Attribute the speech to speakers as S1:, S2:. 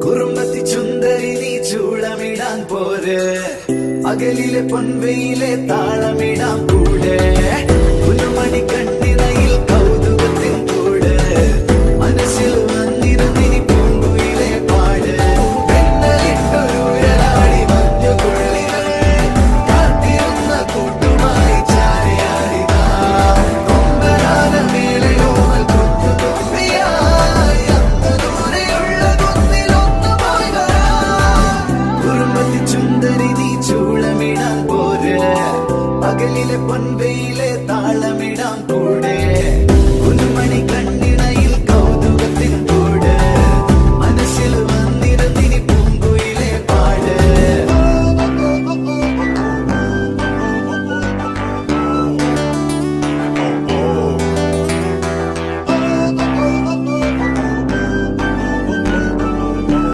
S1: കുറുമ്പത്തി ചുന്ദരി നീ ചൂളമിടാൻ പോര് പകലിലെ പൊൻവെയിലെ താളമിടാൻ കൂടെ 1 മണിക്ക്